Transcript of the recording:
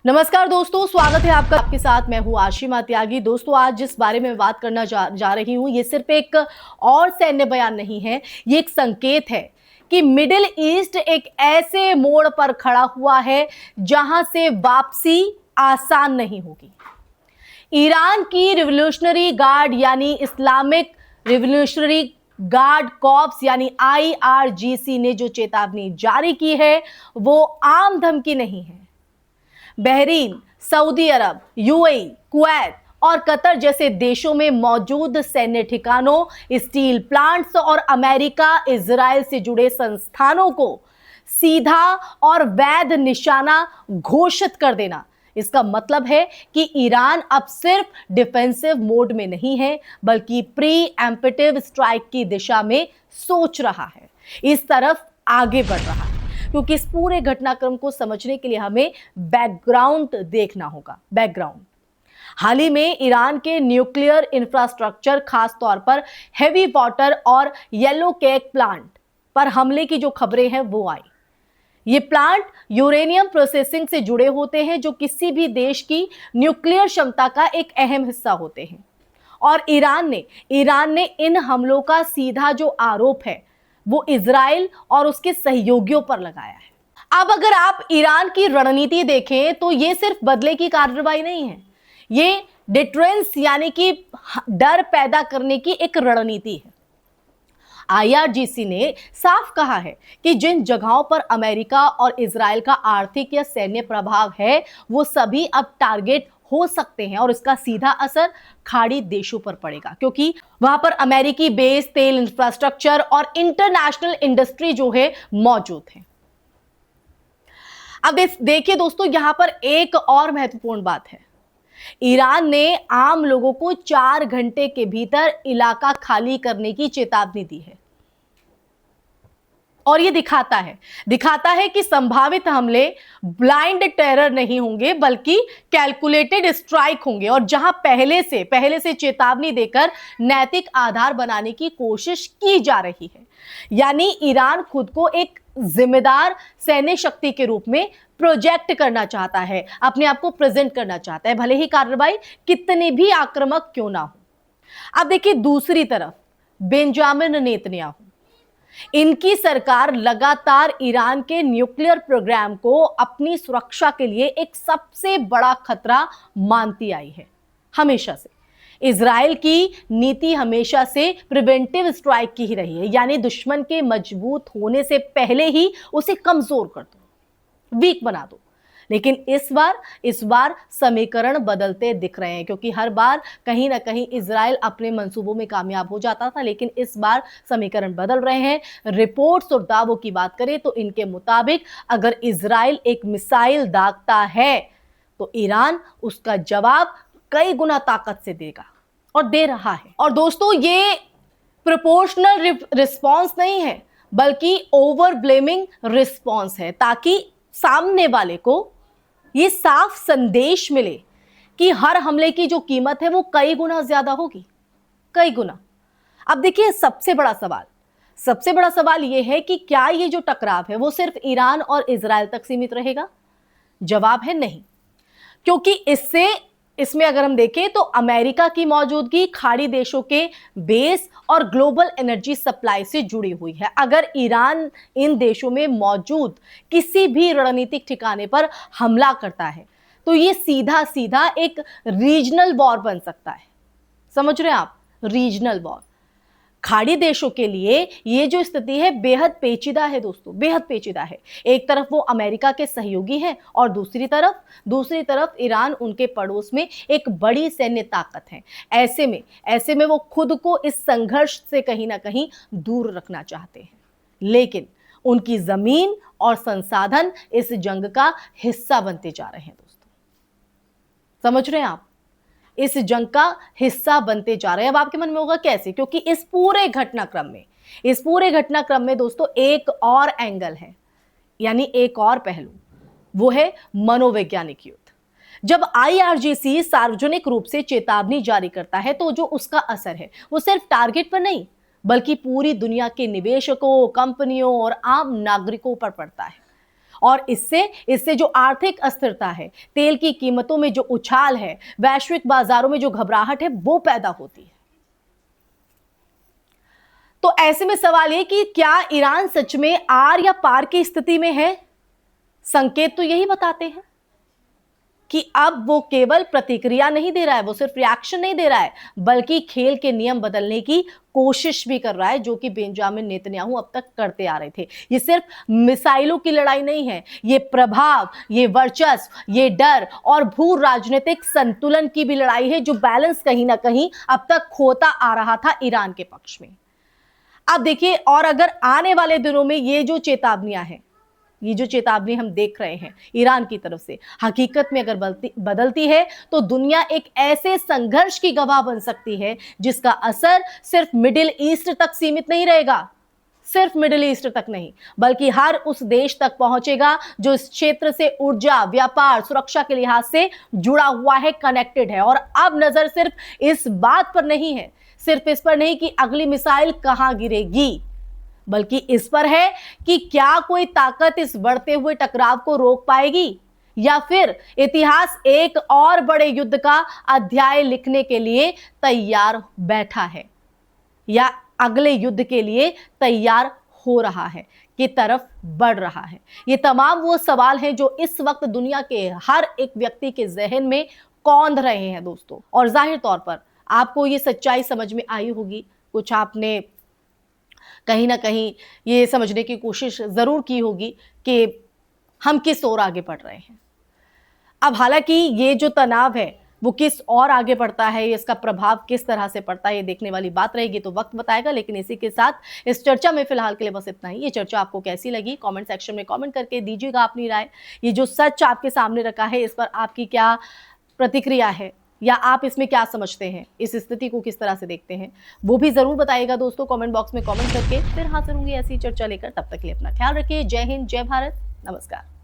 नमस्कार दोस्तों, स्वागत है आपका। आपके साथ मैं हूं आशिमा त्यागी। दोस्तों, आज जिस बारे में बात करना जा रही हूं, ये सिर्फ एक और सैन्य बयान नहीं है, ये एक संकेत है कि मिडिल ईस्ट एक ऐसे मोड़ पर खड़ा हुआ है जहां से वापसी आसान नहीं होगी। ईरान की रिवोल्यूशनरी गार्ड यानी इस्लामिक रिवोल्यूशनरी गार्ड कॉर्प्स यानी IRGC ने जो चेतावनी जारी की है वो आम धमकी नहीं है। बहरीन, सऊदी अरब, UAE, कुवैत और कतर जैसे देशों में मौजूद सैन्य ठिकानों, स्टील प्लांट्स और अमेरिका इजराइल से जुड़े संस्थानों को सीधा और वैध निशाना घोषित कर देना। इसका मतलब है कि ईरान अब सिर्फ डिफेंसिव मोड में नहीं है, बल्कि प्री एम्प्टिव स्ट्राइक की दिशा में सोच रहा है, इस तरफ आगे बढ़ रहा है। क्योंकि इस पूरे घटनाक्रम को समझने के लिए हमें बैकग्राउंड देखना होगा। बैकग्राउंड, हाल ही में ईरान के न्यूक्लियर इंफ्रास्ट्रक्चर, खास तौर पर हेवी वाटर और येलो केक प्लांट पर हमले की जो खबरें हैं वो आई। ये प्लांट यूरेनियम प्रोसेसिंग से जुड़े होते हैं, जो किसी भी देश की न्यूक्लियर क्षमता का एक अहम हिस्सा होते हैं। और ईरान ने इन हमलों का सीधा जो आरोप है वो इजराइल और उसके सहयोगियों पर लगाया है। अब अगर आप ईरान की रणनीति देखें तो ये सिर्फ बदले की कार्रवाई नहीं है, ये डिटरेंस यानी कि डर पैदा करने की एक रणनीति है। IRGC ने साफ कहा है कि जिन जगहों पर अमेरिका और इजराइल का आर्थिक या सैन्य प्रभाव है वो सभी अब टारगेट हो सकते हैं और इसका सीधा असर खाड़ी देशों पर पड़ेगा, क्योंकि वहां पर अमेरिकी बेस, तेल इंफ्रास्ट्रक्चर और इंटरनेशनल इंडस्ट्री जो है मौजूद है। अब देखिए दोस्तों, यहां पर एक और महत्वपूर्ण बात है। ईरान ने आम लोगों को 4 घंटे के भीतर इलाका खाली करने की चेतावनी दी है और ये दिखाता है कि संभावित हमले ब्लाइंड टेरर नहीं होंगे, बल्कि कैलकुलेटेड स्ट्राइक होंगे, और जहां पहले से चेतावनी देकर नैतिक आधार बनाने की कोशिश की जा रही है। यानी ईरान खुद को एक जिम्मेदार सैन्य शक्ति के रूप में प्रोजेक्ट करना चाहता है, अपने आप को प्रेजेंट करना चाहता है, भले ही कार्रवाई कितनी भी आक्रामक क्यों ना हो। अब देखिए, दूसरी तरफ बेंजामिन नेतन्याहू, इनकी सरकार लगातार ईरान के न्यूक्लियर प्रोग्राम को अपनी सुरक्षा के लिए एक सबसे बड़ा खतरा मानती आई है। हमेशा से इजराइल की नीति हमेशा से प्रिवेंटिव स्ट्राइक की ही रही है, यानी दुश्मन के मजबूत होने से पहले ही उसे कमजोर कर दो, वीक बना दो। लेकिन इस बार समीकरण बदलते दिख रहे हैं, क्योंकि हर बार कहीं ना कहीं इजराइल अपने मंसूबों में कामयाब हो जाता था, लेकिन इस बार समीकरण बदल रहे हैं। रिपोर्ट्स और दावों की बात करें तो इनके मुताबिक अगर इजराइल एक मिसाइल दागता है तो ईरान उसका जवाब कई गुना ताकत से देगा और दे रहा है। और दोस्तों, ये प्रोपोर्शनल रिस्पॉन्स नहीं है, बल्कि ओवर ब्लेमिंग रिस्पॉन्स है, ताकि सामने वाले को ये साफ संदेश मिले कि हर हमले की जो कीमत है वो कई गुना ज्यादा होगी, कई गुना। अब देखिए, सबसे बड़ा सवाल ये है कि क्या ये जो टकराव है वो सिर्फ ईरान और इजराइल तक सीमित रहेगा? जवाब है नहीं, क्योंकि इसमें अगर हम देखें तो अमेरिका की मौजूदगी खाड़ी देशों के बेस और ग्लोबल एनर्जी सप्लाई से जुड़ी हुई है। अगर ईरान इन देशों में मौजूद किसी भी रणनीतिक ठिकाने पर हमला करता है तो ये सीधा एक रीजनल वॉर बन सकता है। समझ रहे हैं आप? Regional war. खाड़ी देशों के लिए ये जो स्थिति है बेहद पेचीदा है दोस्तों, बेहद पेचीदा है। एक तरफ वो अमेरिका के सहयोगी हैं और दूसरी तरफ ईरान उनके पड़ोस में एक बड़ी सैन्य ताकत है। ऐसे में वो खुद को इस संघर्ष से कहीं ना कहीं दूर रखना चाहते हैं, लेकिन उनकी जमीन और संसाधन इस जंग का हिस्सा बनते जा रहे हैं दोस्तों। समझ रहे हैं आप? इस जंग का हिस्सा बनते जा रहे हैं। अब आपके मन में होगा कैसे? क्योंकि इस पूरे घटनाक्रम में दोस्तों एक और एंगल है, यानी एक और पहलू, वो है मनोवैज्ञानिक युद्ध। जब IRGC सार्वजनिक रूप से चेतावनी जारी करता है तो जो उसका असर है वो सिर्फ टारगेट पर नहीं, बल्कि पूरी दुनिया के निवेशकों, कंपनियों और आम नागरिकों पर पड़ता है। और इससे जो आर्थिक अस्थिरता है, तेल की कीमतों में जो उछाल है, वैश्विक बाजारों में जो घबराहट है, वो पैदा होती है। तो ऐसे में सवाल ये कि क्या ईरान सच में आर या पार की स्थिति में है? संकेत तो यही बताते हैं कि अब वो केवल प्रतिक्रिया नहीं दे रहा है, वो सिर्फ रिएक्शन नहीं दे रहा है, बल्कि खेल के नियम बदलने की कोशिश भी कर रहा है, जो कि बेंजामिन नेतन्याहू अब तक करते आ रहे थे। ये सिर्फ मिसाइलों की लड़ाई नहीं है, ये प्रभाव, ये वर्चस्व, ये डर और भू राजनीतिक संतुलन की भी लड़ाई है, जो बैलेंस कहीं ना कहीं अब तक खोता आ रहा था ईरान के पक्ष में। अब देखिए, और अगर आने वाले दिनों में ये जो चेतावनियां हैं, ये जो चेतावनी हम देख रहे हैं ईरान की तरफ से, हकीकत में अगर बदलती है तो दुनिया एक ऐसे संघर्ष की गवाह बन सकती है जिसका असर सिर्फ मिडिल ईस्ट तक सीमित नहीं रहेगा, सिर्फ मिडिल ईस्ट तक नहीं, बल्कि हर उस देश तक पहुंचेगा जो इस क्षेत्र से ऊर्जा, व्यापार, सुरक्षा के लिहाज से जुड़ा हुआ है, कनेक्टेड है। और अब नजर सिर्फ इस बात पर नहीं है, सिर्फ इस पर नहीं कि अगली मिसाइल कहां गिरेगी, बल्कि इस पर है कि क्या कोई ताकत इस बढ़ते हुए टकराव को रोक पाएगी, या फिर इतिहास एक और बड़े युद्ध का अध्याय लिखने के लिए तैयार बैठा है, या अगले युद्ध के लिए तैयार हो रहा है, की तरफ बढ़ रहा है। ये तमाम वो सवाल हैं जो इस वक्त दुनिया के हर एक व्यक्ति के जहन में कौंध रहे हैं दोस्तों। और जाहिर तौर पर आपको ये सच्चाई समझ में आई होगी, कुछ आपने कहीं ना कहीं ये समझने की कोशिश जरूर की होगी कि हम किस ओर आगे बढ़ रहे हैं। अब हालांकि ये जो तनाव है वो किस और आगे बढ़ता है, इसका प्रभाव किस तरह से पड़ता है, ये देखने वाली बात रहेगी, तो वक्त बताएगा। लेकिन इसी के साथ इस चर्चा में फिलहाल के लिए बस इतना ही। ये चर्चा आपको कैसी लगी, कमेंट सेक्शन में कमेंट करके दीजिएगा अपनी राय। ये जो सच आपके सामने रखा है, इस पर आपकी क्या प्रतिक्रिया है, या आप इसमें क्या समझते हैं, इस स्थिति को किस तरह से देखते हैं, वो भी जरूर बताइएगा दोस्तों कमेंट बॉक्स में कमेंट करके। फिर हाजिर होंगे ऐसी चर्चा लेकर, तब तक के लिए अपना ख्याल रखिए। जय हिंद, जय भारत, नमस्कार।